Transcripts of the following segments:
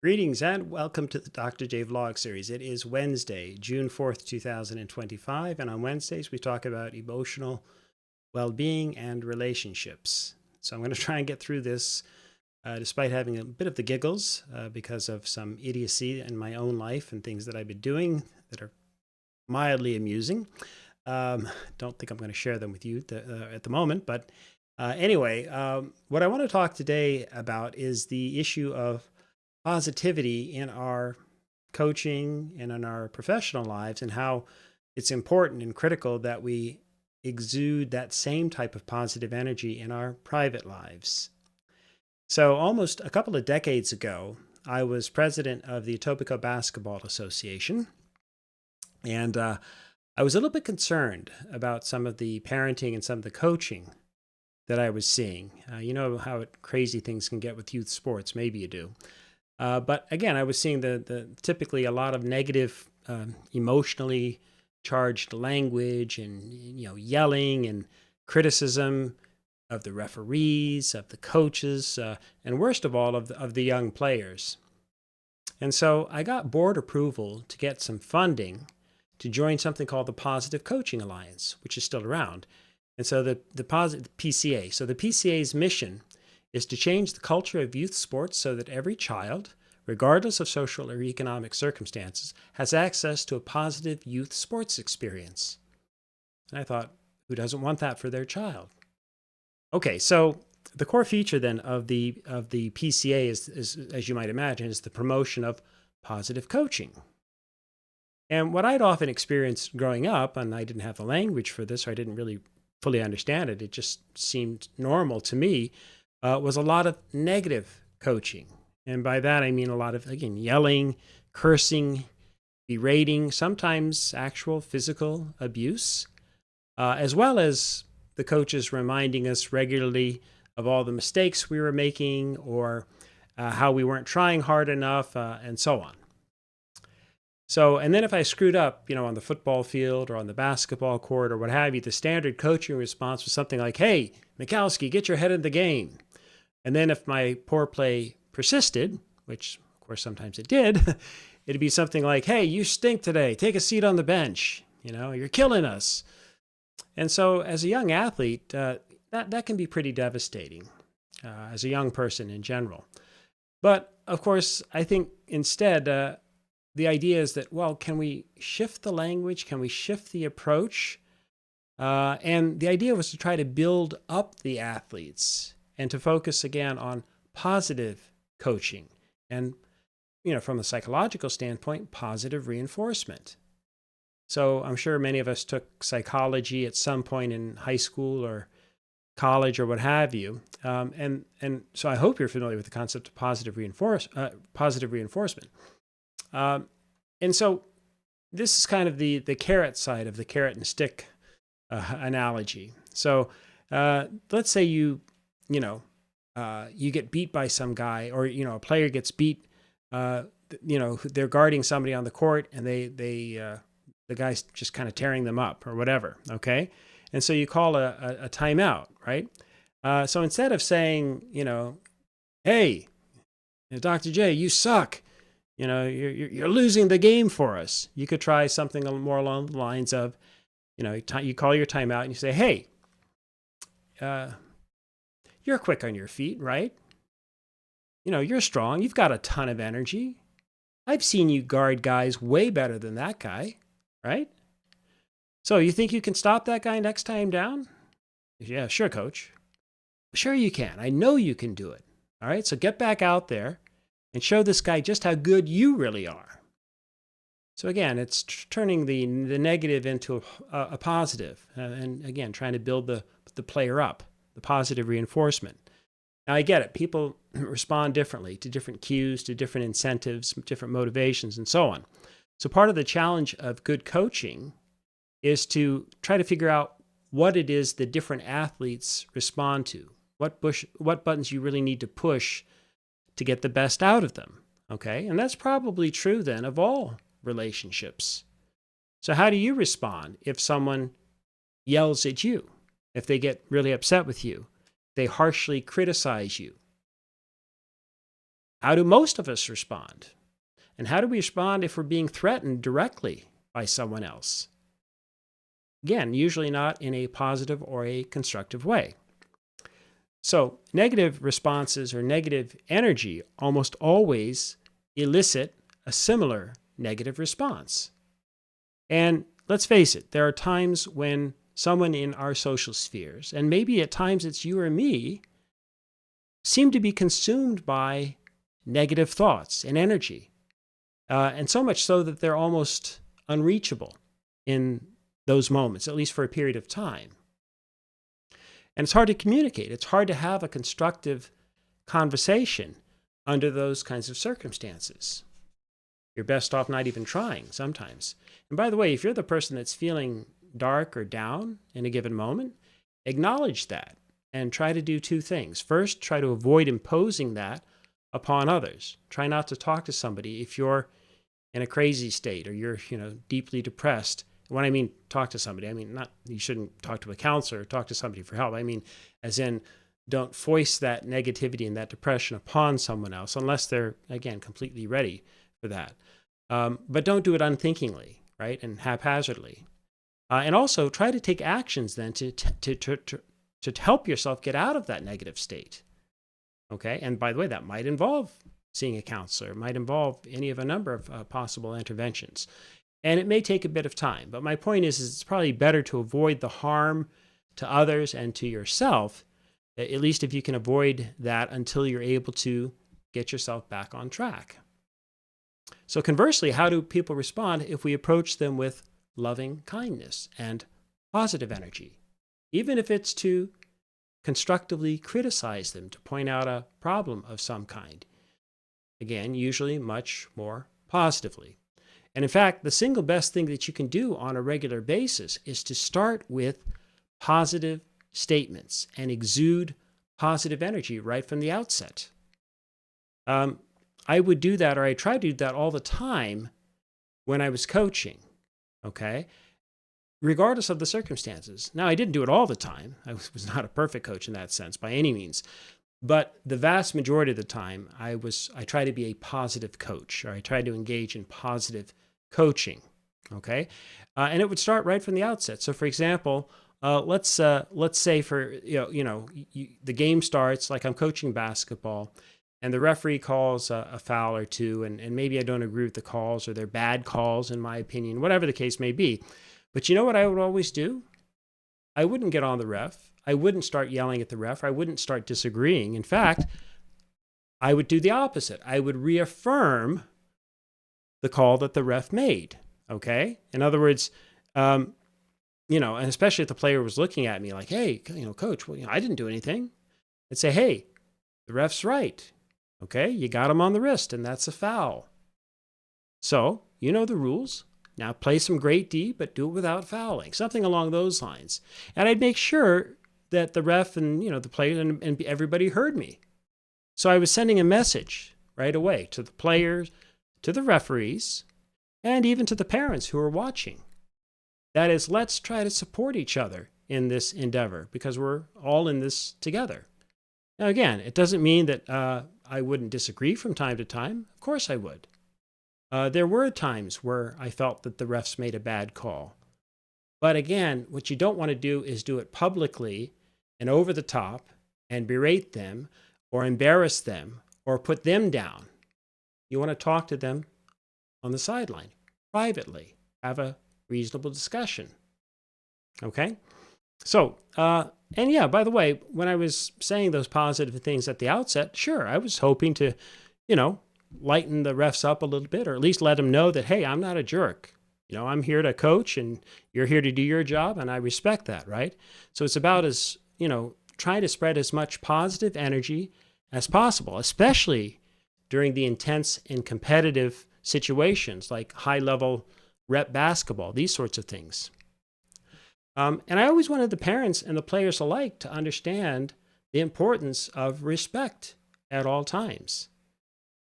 Greetings and welcome to the Dr. J Vlog series. It is Wednesday, June 4th, 2025, and on Wednesdays we talk about emotional well-being and relationships. So I'm going to try and get through this despite having a bit of the giggles because of some idiocy in my own life and things that I've been doing that are mildly amusing. Don't think I'm going to share them with you at the moment, but what I want to talk today about is the issue of positivity in our coaching and in our professional lives, and how it's important and critical that we exude that same type of positive energy in our private lives. So, almost a couple of decades ago, I was president of the Etobicoke Basketball Association, and I was a little bit concerned about some of the parenting and some of the coaching that I was seeing. You know how crazy things can get with youth sports. Maybe you do. But again, I was seeing the typically a lot of negative, emotionally charged language, and yelling and criticism of the referees, of the coaches, and worst of all, of the young players. And so I got board approval to get some funding to join something called the Positive Coaching Alliance, which is still around. And so the PCA. So the PCA's mission is to change the culture of youth sports so that every child, regardless of social or economic circumstances, has access to a positive youth sports experience. And I thought, who doesn't want that for their child? Okay, so the core feature then of the PCA is, as you might imagine, is the promotion of positive coaching. And what I'd often experienced growing up, and I didn't have the language for this, or I didn't really fully understand it, it just seemed normal to me, was a lot of negative coaching. And by that, I mean a lot of, again, yelling, cursing, berating, sometimes actual physical abuse, as well as the coaches reminding us regularly of all the mistakes we were making, or how we weren't trying hard enough, and so on. So, and then if I screwed up, on the football field or on the basketball court or what have you, the standard coaching response was something like, "Hey, Mikowski, get your head in the game." And then if my poor play persisted, which of course sometimes it did, it'd be something like, "Hey, you stink today. Take a seat on the bench. You're killing us." And so as a young athlete, that can be pretty devastating as a young person in general. But of course, I think instead, the idea is that, well, can we shift the language? Can we shift the approach? And the idea was to try to build up the athletes and to focus again on positive coaching and, from a psychological standpoint, positive reinforcement. So I'm sure many of us took psychology at some point in high school or college or what have you. And so I hope you're familiar with the concept of positive reinforcement. And so this is kind of the carrot side of the carrot and stick analogy. So let's say you get beat by some guy, or a player gets beat. They're guarding somebody on the court, and the guy's just kind of tearing them up or whatever. Okay, and so you call a timeout, right? So instead of saying, "Hey, Dr. J, you suck. You're losing the game for us," you could try something more along the lines of, you call your timeout and you say, "Hey, you're quick on your feet, right? You're strong. You've got a ton of energy. I've seen you guard guys way better than that guy, right? So you think you can stop that guy next time down?" "Yeah, sure, coach." "Sure you can. I know you can do it. All right, so get back out there and show this guy just how good you really are." So again, it's turning the negative into a positive, and again, trying to build the player up, the positive reinforcement. Now, I get it. People respond differently to different cues, to different incentives, different motivations, and so on. So part of the challenge of good coaching is to try to figure out what it is the different athletes respond to, what buttons you really need to push to get the best out of them. Okay, and that's probably true then of all relationships. So how do you respond if someone yells at you, if they get really upset with you, they harshly criticize you? How do most of us respond? And how do we respond if we're being threatened directly by someone else? Again, usually not in a positive or a constructive way. So negative responses or negative energy almost always elicit a similar negative response. And let's face it, there are times when someone in our social spheres, and maybe at times it's you or me, seem to be consumed by negative thoughts and energy. And so much so that they're almost unreachable in those moments, at least for a period of time. And it's hard to communicate. It's hard to have a constructive conversation under those kinds of circumstances. You're best off not even trying sometimes. And by the way, if you're the person that's feeling dark or down in a given moment, acknowledge that and try to do two things. First, try to avoid imposing that upon others. Try not to talk to somebody if you're in a crazy state or you're, deeply depressed. When I mean talk to somebody, I mean not you shouldn't talk to a counselor or talk to somebody for help. I mean, as in, don't foist that negativity and that depression upon someone else unless they're, again, completely ready for that. But don't do it unthinkingly, right, and haphazardly. And also try to take actions then to help yourself get out of that negative state. Okay, and by the way, that might involve seeing a counselor. It might involve any of a number of possible interventions. And it may take a bit of time. But my point is it's probably better to avoid the harm to others and to yourself, at least if you can avoid that until you're able to get yourself back on track. So conversely, how do people respond if we approach them with loving kindness and positive energy? Even if it's to constructively criticize them, to point out a problem of some kind. Again, usually much more positively. And in fact, the single best thing that you can do on a regular basis is to start with positive statements and exude positive energy right from the outset. I would do that, or I try to do that all the time when I was coaching, okay? Regardless of the circumstances. Now, I didn't do it all the time. I was not a perfect coach in that sense by any means. But the vast majority of the time, I try to be a positive coach, or I try to engage in positive coaching, okay? And it would start right from the outset. So, for example, let's say the game starts, like I'm coaching basketball, and the referee calls a foul or two, and maybe I don't agree with the calls, or they're bad calls in my opinion, whatever the case may be. But you know what I would always do? I wouldn't get on the ref. I wouldn't start yelling at the ref. I wouldn't start disagreeing. In fact, I would do the opposite. I would reaffirm the call that the ref made, okay? In other words, and especially if the player was looking at me like, hey, coach, I didn't do anything. I'd say, hey, the ref's right, okay? You got him on the wrist, and that's a foul. So, you know the rules. Now play some great D, but do it without fouling, something along those lines. And I'd make sure that the ref and the players and everybody heard me. So I was sending a message right away to the players, to the referees, and even to the parents who are watching. That is, let's try to support each other in this endeavor because we're all in this together. Now again, it doesn't mean that I wouldn't disagree from time to time. Of course I would. There were times where I felt that the refs made a bad call. But again, what you don't want to do is do it publicly and over the top and berate them or embarrass them or put them down. You want to talk to them on the sideline, privately, have a reasonable discussion. Okay? So, and yeah, by the way, when I was saying those positive things at the outset, sure, I was hoping to, lighten the refs up a little bit, or at least let them know that, hey, I'm not a jerk. I'm here to coach and you're here to do your job, and I respect that, right? So it's about trying to spread as much positive energy as possible, especially during the intense and competitive situations like high-level rep basketball, these sorts of things. And I always wanted the parents and the players alike to understand the importance of respect at all times.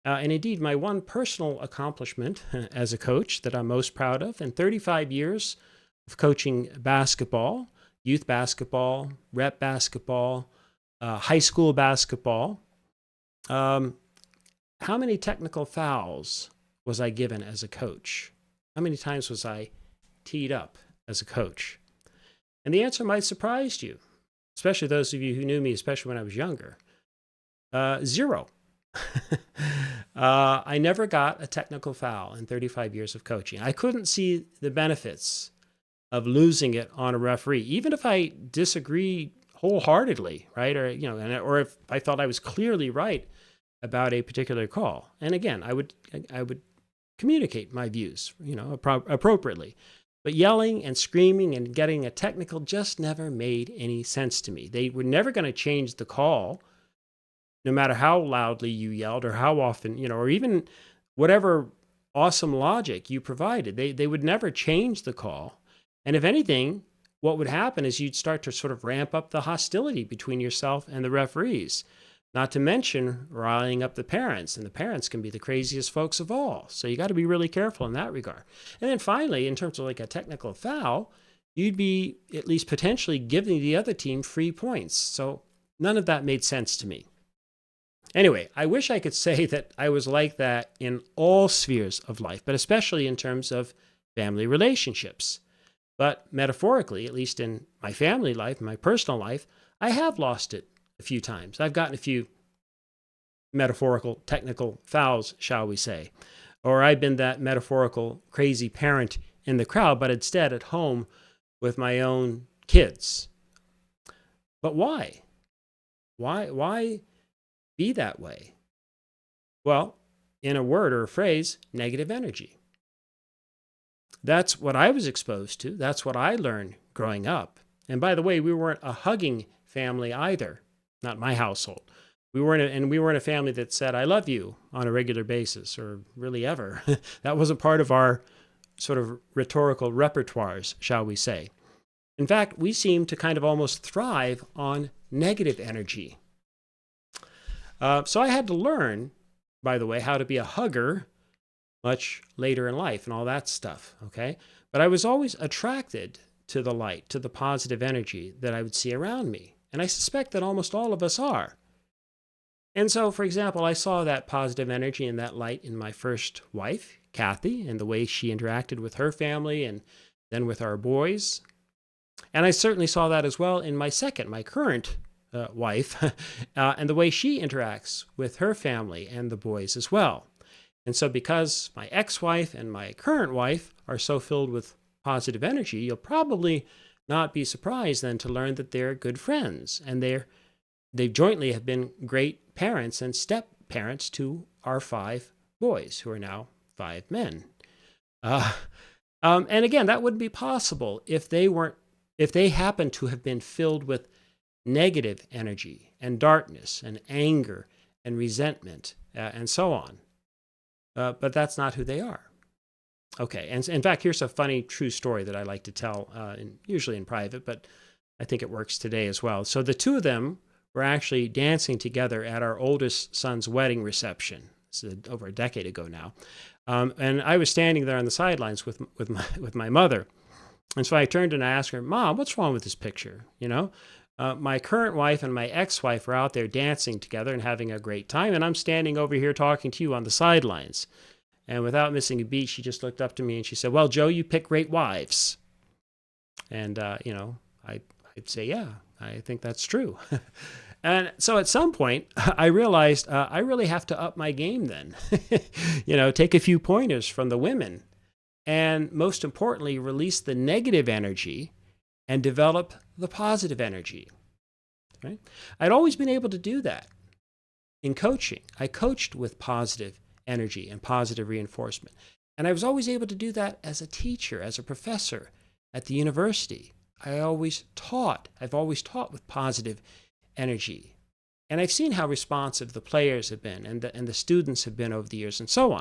And indeed, my one personal accomplishment as a coach that I'm most proud of, in 35 years of coaching basketball, youth basketball, rep basketball, high school basketball, how many technical fouls was I given as a coach? How many times was I teed up as a coach? And the answer might surprise you, especially those of you who knew me, especially when I was younger. Zero. I never got a technical foul in 35 years of coaching. I couldn't see the benefits of losing it on a referee, even if I disagree wholeheartedly, right? Or if I thought I was clearly right about a particular call. And again, I would communicate my views, appropriately. But yelling and screaming and getting a technical just never made any sense to me. They were never going to change the call, no matter how loudly you yelled or how often, or even whatever awesome logic you provided. They would never change the call. And if anything, what would happen is you'd start to sort of ramp up the hostility between yourself and the referees. Not to mention riling up the parents, and the parents can be the craziest folks of all. So you got to be really careful in that regard. And then finally, in terms of like a technical foul, you'd be at least potentially giving the other team free points. So none of that made sense to me. Anyway, I wish I could say that I was like that in all spheres of life, but especially in terms of family relationships. But metaphorically, at least in my family life, my personal life, I have lost it a few times. I've gotten a few metaphorical technical fouls, shall we say. Or I've been that metaphorical crazy parent in the crowd, but instead at home with my own kids. But why? Why be that way? Well, in a word or a phrase, negative energy. That's what I was exposed to. That's what I learned growing up. And by the way, we weren't a hugging family either. Not my household. We weren't a family that said, I love you on a regular basis or really ever. That wasn't part of our sort of rhetorical repertoires, shall we say. In fact, we seemed to kind of almost thrive on negative energy. So I had to learn, by the way, how to be a hugger much later in life and all that stuff, okay? But I was always attracted to the light, to the positive energy that I would see around me. And I suspect that almost all of us are. And so, for example, I saw that positive energy and that light in my first wife, Kathy, and the way she interacted with her family and then with our boys. And I certainly saw that as well in my current wife, and the way she interacts with her family and the boys as well. And so because my ex-wife and my current wife are so filled with positive energy, you'll probably not be surprised then to learn that they're good friends, and they jointly have been great parents and step-parents to our 5 boys, who are now 5 men. And again, that wouldn't be possible if they happened to have been filled with negative energy and darkness and anger and resentment and so on. But that's not who they are. Okay, and in fact, here's a funny true story that I like to tell, usually in private, but I think it works today as well. So the 2 of them were actually dancing together at our oldest son's wedding reception. This is over a decade ago now. And I was standing there on the sidelines with my mother. And so I turned and I asked her, Mom, what's wrong with this picture? My current wife and my ex-wife are out there dancing together and having a great time, and I'm standing over here talking to you on the sidelines. And without missing a beat, she just looked up to me and she said, well, Joe, you pick great wives. And, I'd say, yeah, I think that's true. And so at some point, I realized I really have to up my game then. Take a few pointers from the women. And most importantly, release the negative energy and develop the positive energy. Right? I'd always been able to do that in coaching. I coached with positive energy and positive reinforcement. And I was always able to do that as a teacher, as a professor at the university. I've always taught with positive energy. And I've seen how responsive the players have been and the students have been over the years and so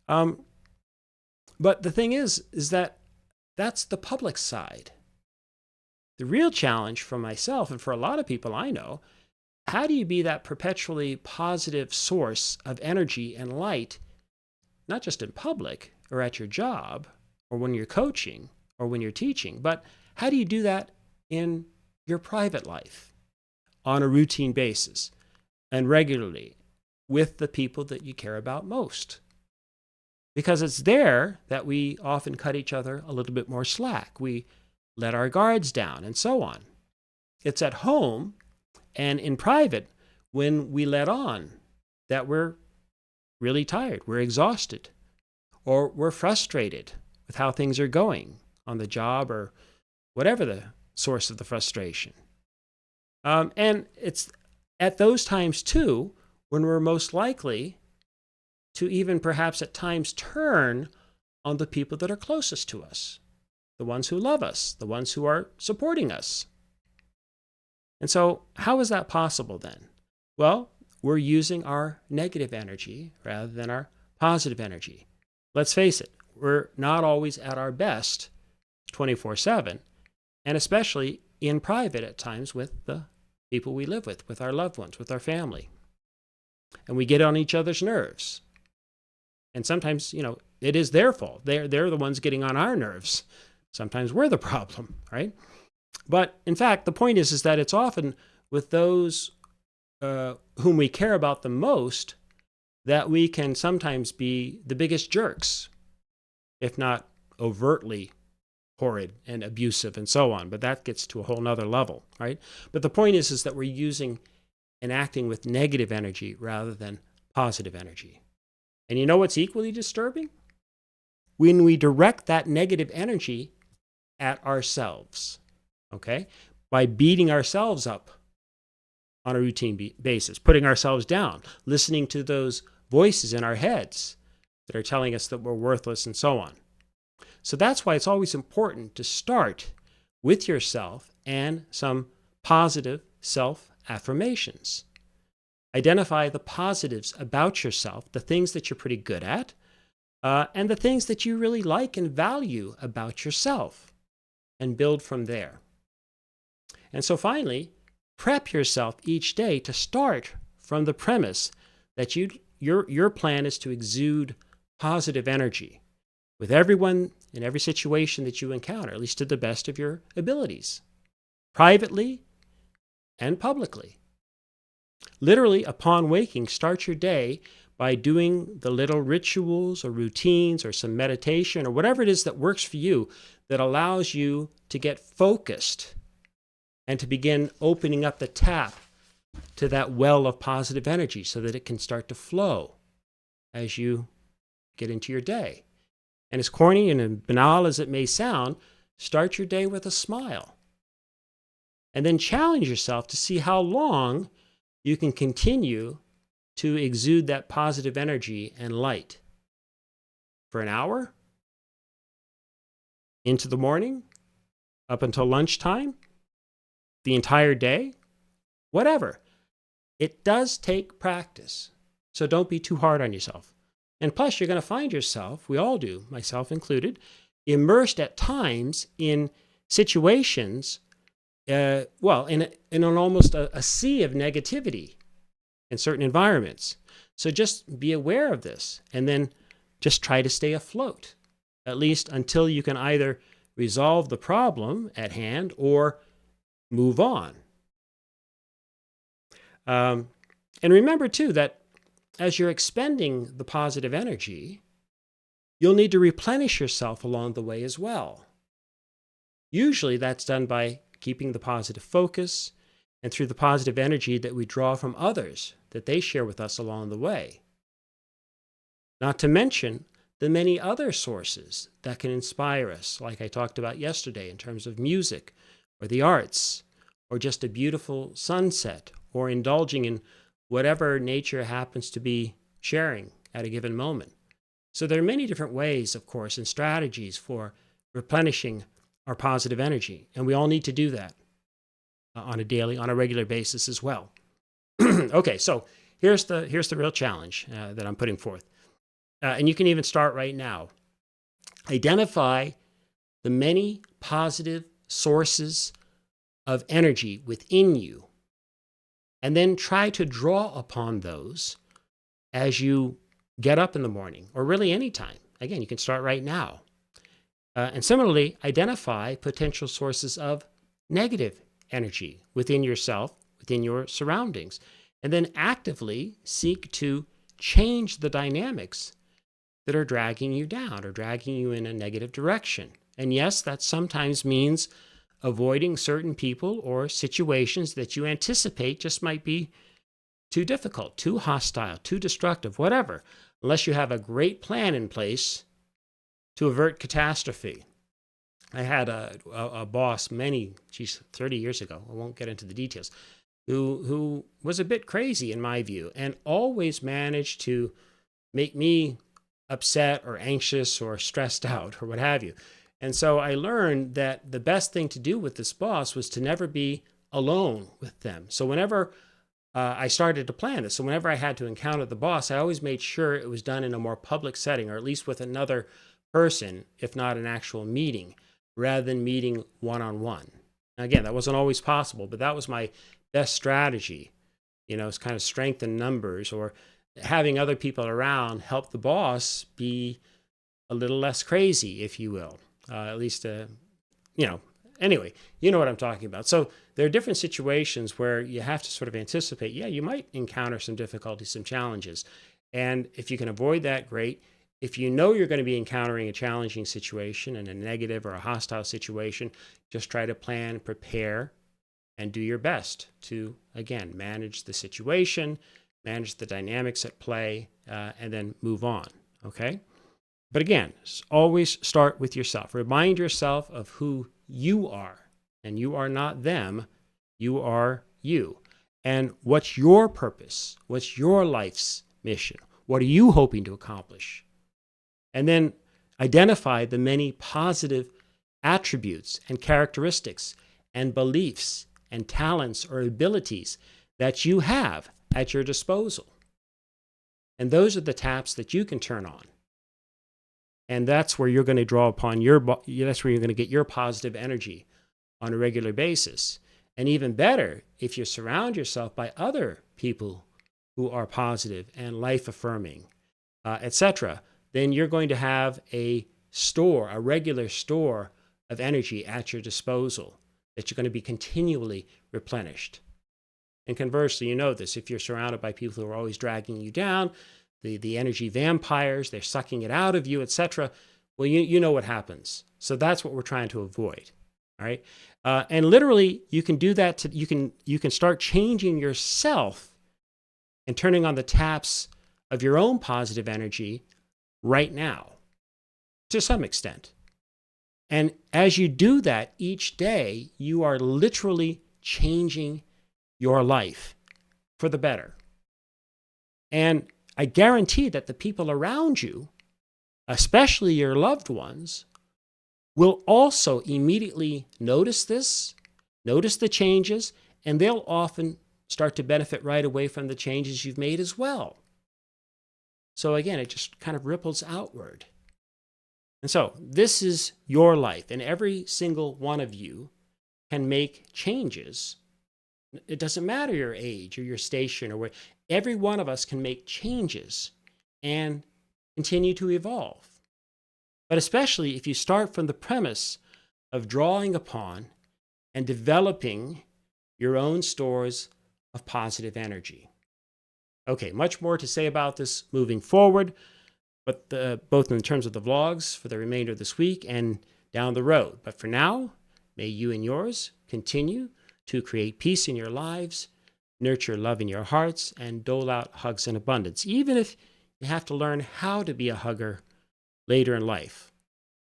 on. But the thing is that that's the public side. The real challenge for myself and for a lot of people I know, how do you be that perpetually positive source of energy and light, not just in public or at your job or when you're coaching or when you're teaching, but how do you do that in your private life on a routine basis and regularly with the people that you care about most. Because it's there that we often cut each other a little bit more slack. We let our guards down and so on. It's at home and in private when we let on that we're really tired, we're exhausted, or we're frustrated with how things are going on the job or whatever the source of the frustration. And it's at those times, too, when we're most likely to even perhaps at times turn on the people that are closest to us, the ones who love us, the ones who are supporting us. And so how is that possible then? Well, we're using our negative energy rather than our positive energy. Let's face it, we're not always at our best 24/7, and especially in private at times with the people we live with our loved ones, with our family. And we get on each other's nerves. And sometimes, it is their fault. They're the ones getting on our nerves. Sometimes we're the problem, right? But in fact, the point is that it's often with those whom we care about the most that we can sometimes be the biggest jerks, if not overtly horrid and abusive and so on. But that gets to a whole nother level, right? But the point is that we're using and acting with negative energy rather than positive energy. And you know what's equally disturbing? When we direct that negative energy at ourselves, okay? By beating ourselves up on a routine basis, putting ourselves down, listening to those voices in our heads that are telling us that we're worthless and so on. So that's why it's always important to start with yourself and some positive self-affirmations. Identify the positives about yourself, the things that you're pretty good at, and the things that you really like and value about yourself, and build from there. And so finally, prep yourself each day to start from the premise that your plan is to exude positive energy with everyone in every situation that you encounter, at least to the best of your abilities, privately and publicly. Literally, upon waking, start your day by doing the little rituals or routines or some meditation or whatever it is that works for you that allows you to get focused and to begin opening up the tap to that well of positive energy so that it can start to flow as you get into your day. And as corny and banal as it may sound, start your day with a smile. And then challenge yourself to see how long you can continue to exude that positive energy and light. For an hour? Into the morning? Up until lunchtime? The entire day? Whatever. It does take practice. So don't be too hard on yourself. And plus, you're going to find yourself, we all do, myself included, immersed at times in situations, in an almost a sea of negativity in certain environments. So just be aware of this and then just try to stay afloat, at least until you can either resolve the problem at hand or move on. And remember, too, that as you're expending the positive energy, you'll need to replenish yourself along the way as well. Usually that's done by keeping the positive focus and through the positive energy that we draw from others that they share with us along the way. Not to mention the many other sources that can inspire us, like I talked about yesterday in terms of music or the arts or just a beautiful sunset or indulging in whatever nature happens to be sharing at a given moment. So there are many different ways, of course, and strategies for replenishing our positive energy, and we all need to do that on a regular basis as well. Okay, so here's the real challenge that I'm putting forth, and you can even start right now. Identify the many positive sources of energy within you, and then try to draw upon those as you get up in the morning, or really anytime. Again, you can start right now. And similarly, identify potential sources of negative energy within yourself, within your surroundings, and then actively seek to change the dynamics that are dragging you down or dragging you in a negative direction. And yes, that sometimes means avoiding certain people or situations that you anticipate just might be too difficult, too hostile, too destructive, whatever, unless you have a great plan in place to avert catastrophe. I had a boss 30 years ago, I won't get into the details, who was a bit crazy in my view and always managed to make me upset or anxious or stressed out or what have you. And so I learned that the best thing to do with this boss was to never be alone with them. So whenever I started to plan this, so whenever I had to encounter the boss, I always made sure it was done in a more public setting, or at least with another person, if not an actual meeting, rather than meeting one-on-one. Again, that wasn't always possible, but that was my best strategy. It's kind of strength in numbers, or having other people around help the boss be a little less crazy, if you will. At least, anyway, you know what I'm talking about. So there are different situations where you have to sort of anticipate, you might encounter some difficulties, some challenges. And if you can avoid that, great. If you know you're going to be encountering a challenging situation and a negative or a hostile situation, just try to plan, prepare, and do your best to, again, manage the situation, manage the dynamics at play, and then move on, okay? But again, always start with yourself. Remind yourself of who you are, and you are not them, you are you. And what's your purpose? What's your life's mission? What are you hoping to accomplish? And then identify the many positive attributes and characteristics and beliefs and talents or abilities that you have at your disposal. And those are the taps that you can turn on. And that's where you're going to draw upon that's where you're going to get your positive energy on a regular basis. And even better, if you surround yourself by other people who are positive and life-affirming, etc., then you're going to have a regular store of energy at your disposal that you're going to be continually replenished. And conversely, you know this, if you're surrounded by people who are always dragging you down, the energy vampires, they're sucking it out of you, etc., well, you know what happens. So that's what we're trying to avoid, all right? And literally, you can do that. You can start changing yourself and turning on the taps of your own positive energy right now, to some extent. And as you do that each day, you are literally changing your life for the better. And I guarantee that the people around you, especially your loved ones, will also immediately notice this, notice the changes, and they'll often start to benefit right away from the changes you've made as well. So again, it just kind of ripples outward. And so this is your life, and every single one of you can make changes. It doesn't matter your age or your station or where. Every one of us can make changes and continue to evolve. But especially if you start from the premise of drawing upon and developing your own stores of positive energy. Okay, much more to say about this moving forward, but both in terms of the vlogs for the remainder of this week and down the road. But for now, may you and yours continue to create peace in your lives, nurture love in your hearts, and dole out hugs in abundance, even if you have to learn how to be a hugger later in life,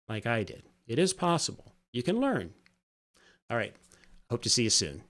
like I did. It is possible. You can learn. All right. Hope to see you soon.